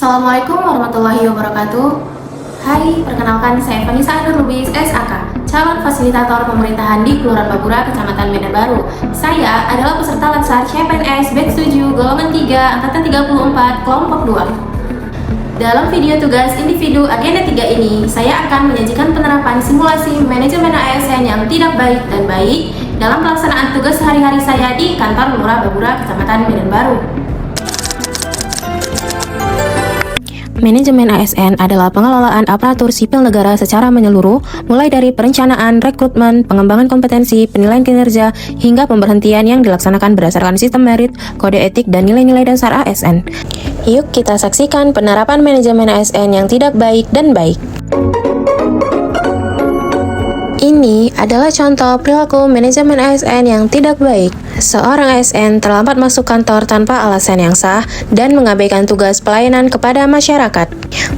Assalamualaikum warahmatullahi wabarakatuh. Hai, perkenalkan saya Vanessa Nur Lubis, SAK, calon fasilitator pemerintahan di Kelurahan Babura, Kecamatan Medan Baru. Saya adalah peserta Latsar CPNS Batch 7, Golongan 3, Angkatan 34, Kelompok 2. Dalam video tugas individu agenda 3 ini, saya akan menyajikan penerapan simulasi manajemen ASN yang tidak baik dan baik dalam pelaksanaan tugas sehari-hari saya di kantor Lurah Babura, Kecamatan Medan Baru. Manajemen ASN adalah pengelolaan aparatur sipil negara secara menyeluruh, mulai dari perencanaan, rekrutmen, pengembangan kompetensi, penilaian kinerja, hingga pemberhentian yang dilaksanakan berdasarkan sistem merit, kode etik, dan nilai-nilai dasar ASN. Yuk kita saksikan penerapan manajemen ASN yang tidak baik dan baik. Ini adalah contoh perilaku manajemen ASN yang tidak baik. Seorang ASN terlambat masuk kantor tanpa alasan yang sah dan mengabaikan tugas pelayanan kepada masyarakat.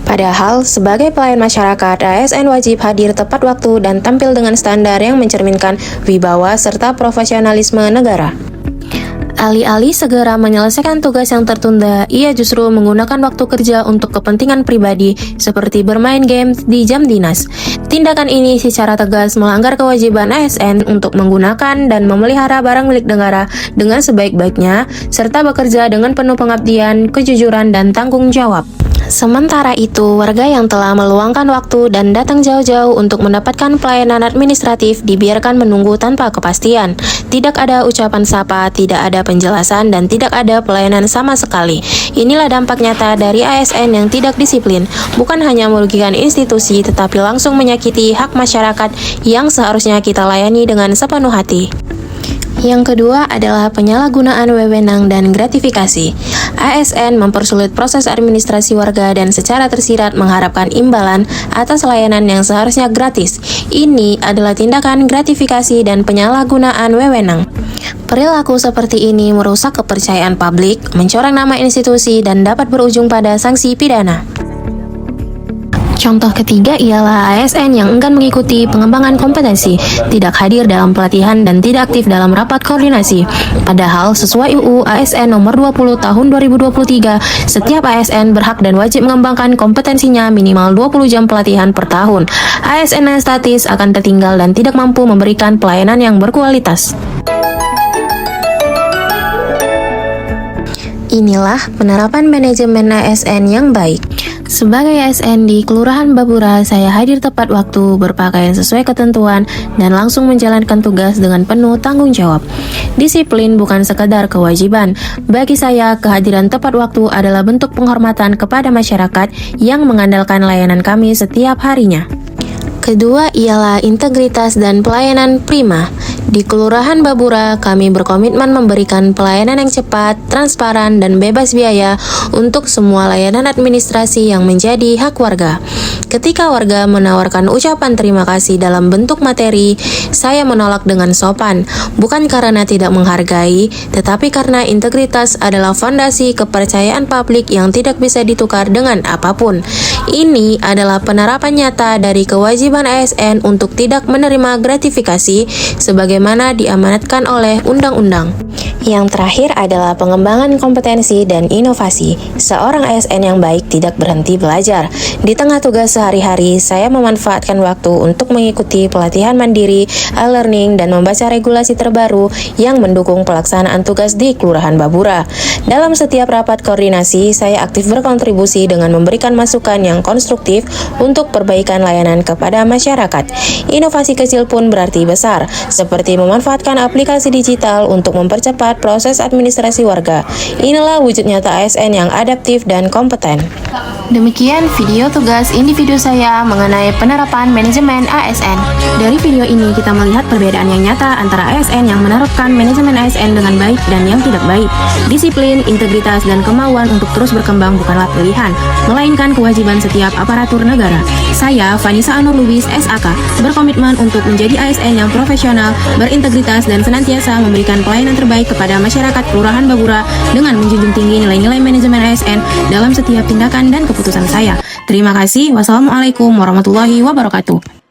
Padahal, sebagai pelayan masyarakat, ASN wajib hadir tepat waktu dan tampil dengan standar yang mencerminkan wibawa serta profesionalisme negara. Alih-alih segera menyelesaikan tugas yang tertunda, ia justru menggunakan waktu kerja untuk kepentingan pribadi, seperti bermain game di jam dinas. Tindakan ini secara tegas melanggar kewajiban ASN untuk menggunakan dan memelihara barang milik negara dengan sebaik-baiknya, serta bekerja dengan penuh pengabdian, kejujuran, dan tanggung jawab. Sementara itu, warga yang telah meluangkan waktu dan datang jauh-jauh untuk mendapatkan pelayanan administratif dibiarkan menunggu tanpa kepastian. Tidak ada ucapan sapa, tidak ada penjelasan, dan tidak ada pelayanan sama sekali. Inilah dampak nyata dari ASN yang tidak disiplin, bukan hanya merugikan institusi, tetapi langsung menyakiti hak masyarakat yang seharusnya kita layani dengan sepenuh hati. Yang kedua adalah penyalahgunaan wewenang dan gratifikasi. ASN mempersulit proses administrasi warga dan secara tersirat mengharapkan imbalan atas layanan yang seharusnya gratis. Ini adalah tindakan gratifikasi dan penyalahgunaan wewenang. Perilaku seperti ini merusak kepercayaan publik, mencoreng nama institusi, dan dapat berujung pada sanksi pidana. Contoh ketiga ialah ASN yang enggan mengikuti pengembangan kompetensi, tidak hadir dalam pelatihan, dan tidak aktif dalam rapat koordinasi. Padahal sesuai UU ASN nomor 20 tahun 2023, setiap ASN berhak dan wajib mengembangkan kompetensinya minimal 20 jam pelatihan per tahun. ASN yang statis akan tertinggal dan tidak mampu memberikan pelayanan yang berkualitas. Inilah penerapan manajemen ASN yang baik. Sebagai ASN di Kelurahan Babura, saya hadir tepat waktu, berpakaian sesuai ketentuan, dan langsung menjalankan tugas dengan penuh tanggung jawab. Disiplin bukan sekadar kewajiban. Bagi saya, kehadiran tepat waktu adalah bentuk penghormatan kepada masyarakat yang mengandalkan layanan kami setiap harinya. Kedua ialah integritas dan pelayanan prima. Di Kelurahan Babura, kami berkomitmen memberikan pelayanan yang cepat, transparan, dan bebas biaya untuk semua layanan administrasi yang menjadi hak warga. Ketika warga menawarkan ucapan terima kasih dalam bentuk materi, saya menolak dengan sopan, bukan karena tidak menghargai, tetapi karena integritas adalah fondasi kepercayaan publik yang tidak bisa ditukar dengan apapun. Ini adalah penerapan nyata dari kewajiban ASN untuk tidak menerima gratifikasi sebagaimana diamanatkan oleh undang-undang. Yang terakhir adalah pengembangan kompetensi dan inovasi. Seorang ASN yang baik tidak berhenti belajar. Di tengah tugas sehari-hari, saya memanfaatkan waktu untuk mengikuti pelatihan mandiri, e-learning, dan membaca regulasi terbaru yang mendukung pelaksanaan tugas di Kelurahan Babura. Dalam setiap rapat koordinasi, saya aktif berkontribusi dengan memberikan masukan yang konstruktif untuk perbaikan layanan kepada masyarakat. Inovasi kecil pun berarti besar, seperti memanfaatkan aplikasi digital untuk mempercepat proses administrasi warga. Inilah wujud nyata ASN yang adaptif dan kompeten. Demikian video tugas individu saya mengenai penerapan manajemen ASN. Dari video ini kita melihat perbedaan yang nyata antara ASN yang menerapkan manajemen ASN dengan baik dan yang tidak baik. Disiplin, integritas, dan kemauan untuk terus berkembang bukanlah pilihan, melainkan kewajiban setiap aparatur negara. Saya, Vanessa Nur Lubis, SAK, berkomitmen untuk menjadi ASN yang profesional, berintegritas, dan senantiasa memberikan pelayanan terbaik kepada masyarakat Kelurahan Babura dengan menjunjung tinggi nilai-nilai manajemen ASN dalam setiap tindakan dan keputusan saya. Terima kasih. Wassalamualaikum warahmatullahi wabarakatuh.